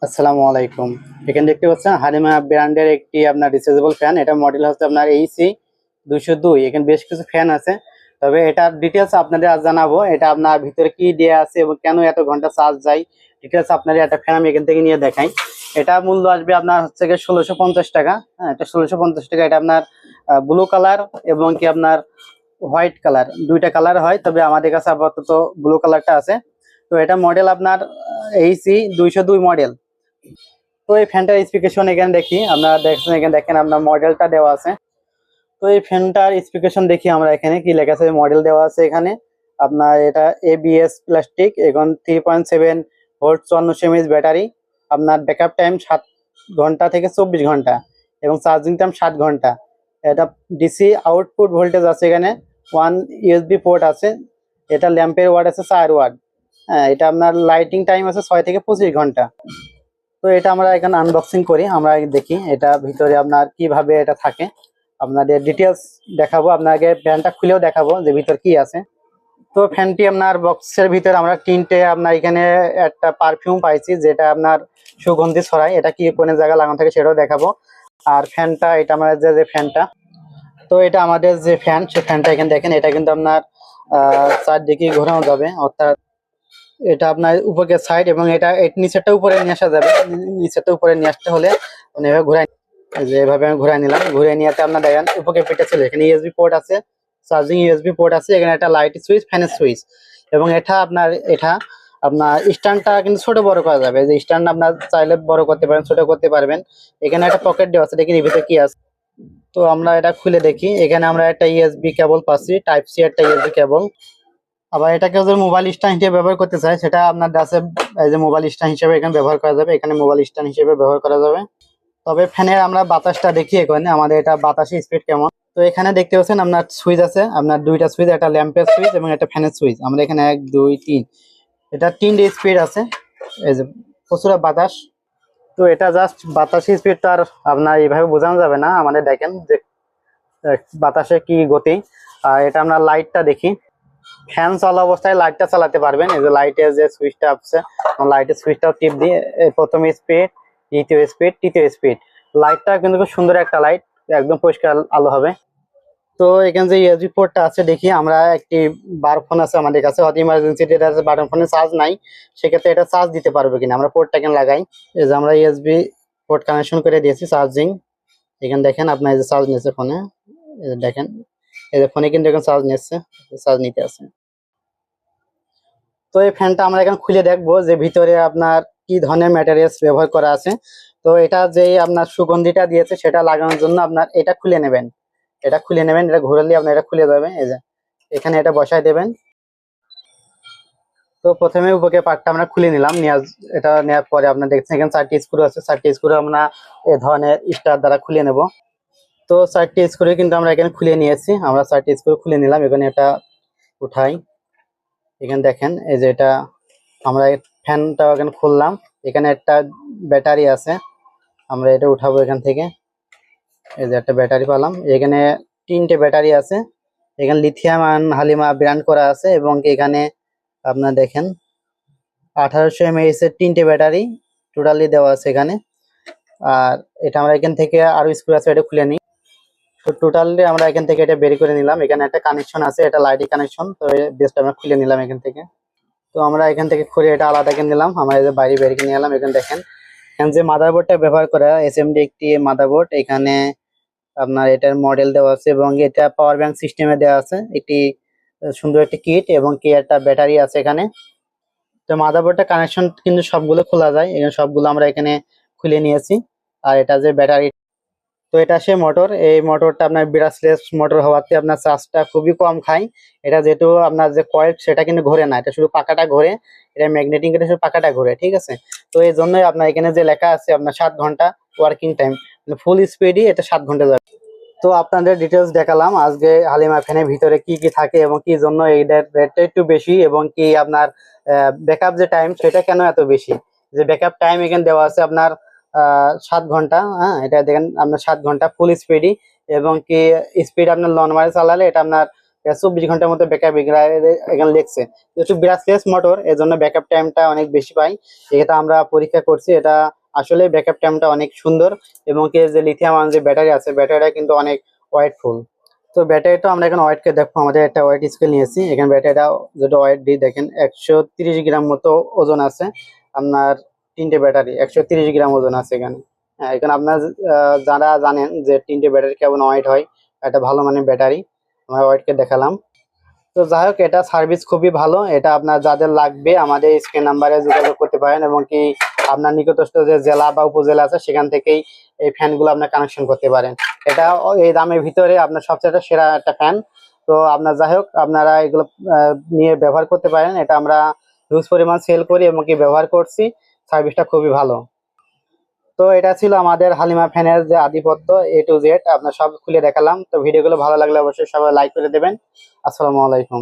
আসসালামু আলাইকুম। এখানে দেখতে পাচ্ছেন হালিমা ব্র্যান্ডের একটি আপনার রিচার্জেবল ফ্যান। এটা মডেল হচ্ছে আপনার এইসি 202। এখানে বেশ কিছু ফ্যান আছে, তবে এটার ডিটেলস আপনাদের আজ জানাবো। এটা আপনার ভিতরে কি দেওয়া আছে এবং কেন এত ঘন্টা চার্জ যায়, ডিটেলস আপনাদের একটা ফ্যান আমি এখান থেকে নিয়ে দেখাই। এটা মূল্য আসবে আপনার হচ্ছে গিয়ে 1650 টাকা। হ্যাঁ, এটা 1650 টাকা। এটা আপনার ব্লু কালার এবং কি আপনার হোয়াইট কালার, দুইটা কালার হয়, তবে আমাদের কাছে আপাতত ব্লু কালারটা আছে। তো এটা মডেল আপনার এইসি 202 মডেল। তো এই ফ্যানটার স্পেসিফিকেশন এখানে দেখি, আপনারা দেখছেন, এখানে দেখেন আপনার মডেলটা দেওয়া আছে। তো এই ফ্যানটার স্পেসিফিকেশন দেখি আমরা, এখানে কি লেখা আছে, মডেল দেওয়া আছে এখানে। আপনার এটা এবিএস প্লাস্টিক, এখন 3.7 ভোল্ট 54 mAh ব্যাটারি। আপনার ব্যাকআপ টাইম 7 ঘন্টা থেকে 24 ঘন্টা এবং চার্জিং টাইম 7 ঘন্টা। এটা ডিসি আউটপুট ভোল্টেজ আছে এখানে, 1 USB পোর্ট আছে। এটা ল্যাম্পের ওয়াট আছে 4 ওয়াট। হ্যাঁ, এটা আপনার লাইটিং টাইম আছে 6 থেকে 25 ঘন্টা। তো এটা আমরা এখানে আনবক্সিং করি, আমরা দেখি এটা ভিতরে আপনার কিভাবে এটা থাকে। আপনাদের ডিটেলস দেখাবো, আপনাকে ফ্যানটা খুলেও দেখাবো যে ভিতর কি আছে। তো ফ্যানটি আপনার বক্সের ভিতরে আমরা তিনটে আপনার এখানে একটা পারফিউম পাইছি, যেটা আপনার সুগন্ধি ছড়ায়। এটা কি কোন জায়গায় লাগানো থাকে সেটাও দেখাবো। আর ফ্যানটা, এটা আমাদের যে ফ্যানটা, তো এটা আমাদের যে ফ্যান, সেই ফ্যানটা এখানে দেখেন, এটা কিন্তু আপনার চারদিকে ঘোরানো যাবে, অর্থাৎ এটা আপনার উপরের সাইড, এবং এটা নিচেরটা উপরে নিয়ে আসা যাবে। নিচেরটা উপরে নিয়ে আসতে হলে মানে এভাবে ঘুরাই, যে এভাবে আমি ঘুরাই নিলাম। ঘুরে নিয়ে আপনার দেখেন উপরে পেটে ছিল, এখানে ইউএসবি পোর্ট আছে, চার্জিং ইউএসবি পোর্ট আছে, এখানে একটা লাইট সুইচ, ফ্যানের সুইচ। এবং এটা আপনার স্ট্যান্ডটা কিন্তু ছোট বড় করা যাবে, যে স্ট্যান্ড আপনার চাইলে বড় করতে পারেন, ছোট করতে পারবেন। এখানে একটা পকেট দেওয়া আছে, দেখি এর ভিতরে কি আছে। তো আমরা এটা খুলে দেখি, এখানে আমরা একটা ইউএসবি কেবল পাচ্ছি, টাইপ সি একটা ইউএসবি কেবল। আবার এটাকে যদি মোবাইল স্ট্যান্ড হিসেবে ব্যবহার করতে চাই, সেটা আপনার কাছে এই যে মোবাইল স্ট্যান্ড হিসেবে এখানে ব্যবহার করা যাবে, এখানে মোবাইল স্ট্যান্ড হিসেবে ব্যবহার করা যাবে। তবে ফ্যানের আমরা বাতাসটা দেখি এখানে, আমাদের এটা বাতাসের স্পিড কেমন। তো এখানে দেখতে পাচ্ছেন আপনার সুইচ আছে, আপনার দুইটা সুইচ, একটা ল্যাম্পের সুইচ এবং একটা ফ্যানের সুইচ। আমরা এখানে 1 2 3, এটা 3টে স্পিড আছে। এই যে প্রচুর বাতাস। তো এটা জাস্ট বাতাসের স্পিডটা আর আপনার এইভাবে বোঝানো যাবে না, আমাদের দেখেন যে বাতাসে কি গতি। আর এটা আমরা লাইটটা দেখি, ফ্যান চলা অবস্থায় লাইটটা চালাতে পারবেন। এই যে লাইটের যে সুইচটা আছে, লাইটের সুইচটা টিপ দিয়ে প্রথম স্পিড, দ্বিতীয় স্পিড, তৃতীয় স্পিড। লাইটটা কিন্তু খুব সুন্দর একটা লাইট, একদম পরিষ্কার আলো হবে। তো এখানে যে ইউএসবি পোর্টটা আছে দেখি আমরা, একটি বার ফোন আছে আমাদের কাছে, হয়তো ইমার্জেন্সি এটা বাটন ফোনে চার্জ নাই, সেক্ষেত্রে এটা চার্জ দিতে পারবে কিনা, আমরা পোর্টটা এখানে লাগাই। এই যে আমরা ইউএসবি পোর্ট কানেকশন করে দিয়েছি, চার্জিং। এখানে দেখেন আপনার এই যে চার্জ নিচ্ছে ফোনে, এই যে দেখেন, এই যে ফোনে কিন্তু এখন চার্জ নিচ্ছে, চার্জ নিতে আছে। তো এই ফ্যানটা আমরা এখন খুলে দেখবো যে ভিতরে আপনার কি ধরনের ম্যাটেরিয়ালস ব্যবহার করা আছে। তো এটা যে আপনার সুগন্ধিটা দিয়েছে সেটা লাগানোর জন্য আপনার এটা খুলে নেবেন, এটা খুলে নেবেন, এটা ঘুরালে আপনার এটা খুলে যাবে। এই যে এখানে এটা বসায় দেবেন। তো প্রথমে উপরে পার্টটা আমরা খুলে নিলাম, এটা নেওয়ার পরে আপনার দেখছেন এখানে 4টি স্ক্রু আছে, 4টি স্ক্রু আমরা এই ধরনের স্টার দ্বারা খুলে নেব। তো 4টি স্ক্রু কিন্তু আমরা এখানে খুলে নিয়েছি, আমরা 4টি স্ক্রু খুলে নিলাম। এখানে এটা উঠাই, এখানে দেখেন এই যে এটা আমরা ফ্যানটা এখানে খুললাম। এখানে একটা ব্যাটারি আছে, আমরা এটা উঠাবো এখান থেকে। এই যে একটা ব্যাটারি পেলাম, এখানে 3টে ব্যাটারি আছে। এখানে লিথিয়াম আয়ন হালিমা ব্র্যান্ড করা আছে, এবং এখানে আপনার দেখেন 1800 mAh এর 3টে ব্যাটারি টোটালি দেওয়া আছে এখানে। আর এটা আমরা এখান থেকে আরো স্ক্রু আছে, এটা খুলে নিই। তো টোটালি আমরা এখান থেকে এটা বের করে নিলাম। এখানে একটা কানেকশন আছে, এটা লাইটের কানেকশন, তো বেসটা আমরা খুলে নিলাম এখান থেকে। তো আমরা এখান থেকে খুলে এটা আলাদা করে নিলাম, আমরা এই যে বাইরে বের করে নিয়ে এলাম। এখানে দেখেন, এখানে যে মাদারবোর্ডটা ব্যবহার করা এসএমডি একটি মাদারবোর্ড, এখানে আপনার এটার মডেল দেওয়া আছে, এবং এটা পাওয়ার ব্যাংক সিস্টেমে দেওয়া আছে একটি সুন্দর একটি কিট, এবং কি একটা ব্যাটারি আছে এখানে। তো মাদারবোর্ডটা কানেকশন কিন্তু সবগুলো খোলা যায়, এখানে সবগুলো আমরা এখানে খুলে নিয়েছি। আর এটা যে ব্যাটারি, তো এটা সে মোটর, এই মোটরটা আপনার ব্রাশলেস মোটর হওয়াতে আপনার চার্জটা খুবই কম খায়। এটা যেহেতু আপনার যে কয়েল সেটা কিন্তু ঘোরে না, এটা শুধু পাকাটা ঘোরে, এটা ম্যাগনেটিং করে শুধু পাকাটা ঘোরে, ঠিক আছে। তো এই জন্যই আপনার এখানে যে লেখা আছে আপনার 7 ঘন্টা ওয়ার্কিং টাইম, ফুল স্পিডই এটা 7 ঘন্টা যাবে। তো আপনাদের ডিটেলস দেখালাম আজকে হালিমা ফ্যানের ভিতরে কি কি থাকে এবং কি জন্য এইটার রেটটা একটু বেশি, এবং কি আপনার ব্যাকআপ যে টাইম সেটা কেন এত বেশি। যে ব্যাকআপ টাইম এখানে দেওয়া আছে আপনার 7 ঘন্টা। হ্যাঁ, এটা দেখেন আপনার 7 ঘন্টা ফুল স্পিডই, এবং কি স্পিড আপনার নর্মালি চালালে এটা আপনার এটা 24 ঘন্টার মতো ব্যাকআপ এখানে লিখছে। যেহেতু ব্রাশলেস মোটর, এর জন্য ব্যাকআপ টাইমটা অনেক বেশি পাই। এটা আমরা পরীক্ষা করছি, এটা আসলে ব্যাকআপ টাইমটা অনেক সুন্দর। এবং কি যে লিথিয়াম আয়ন যে ব্যাটারি আছে, ব্যাটারিটা কিন্তু অনেক ওয়েটফুল। তো ব্যাটারিটা আমরা এখন ওয়েটকে দেখবো, আমাদের একটা ওয়েট স্কেল নিয়েছি। এখানে ব্যাটারিটা যেটা ওয়েট দিয়ে দেখেন 130 গ্রাম মতো ওজন আছে। আপনার 3টে ব্যাটারি 130 গ্রাম ওজন আছে এখানে। হ্যাঁ, এখানে আপনার যারা জানেন যে 3টে ব্যাটারি কেমন ওয়েট হয়, একটা ভালো মানের ব্যাটারি আমরা ওয়েটকে দেখালাম। তো যাই হোক, এটা সার্ভিস খুবই ভালো। এটা আপনার যাদের লাগবে আমাদের স্ক্রিন নাম্বারে যোগাযোগ করতে পারেন, এবং কি আপনার নিকটস্থ যে জেলা বা উপজেলা আছে সেখান থেকেই এই ফ্যানগুলো আপনার কানেকশন করতে পারেন। এটা এই দামের ভিতরে আপনার সবচেয়ে সেরা একটা ফ্যান। তো আপনার যাই হোক, আপনারা এগুলো নিয়ে ব্যবহার করতে পারেন। এটা আমরা হিউজ পরিমাণ সেল করি এবং কি ব্যবহার করছি, সার্ভিসটা খুবই ভালো। তো এটা ছিল আমাদের হালিমা ফ্যানের যে আধিপত্য A to Z, আপনার সব খুলে দেখালাম। তো ভিডিওগুলো ভালো লাগলে অবশ্যই সবাই লাইক করে দেবেন। আসসালামু আলাইকুম।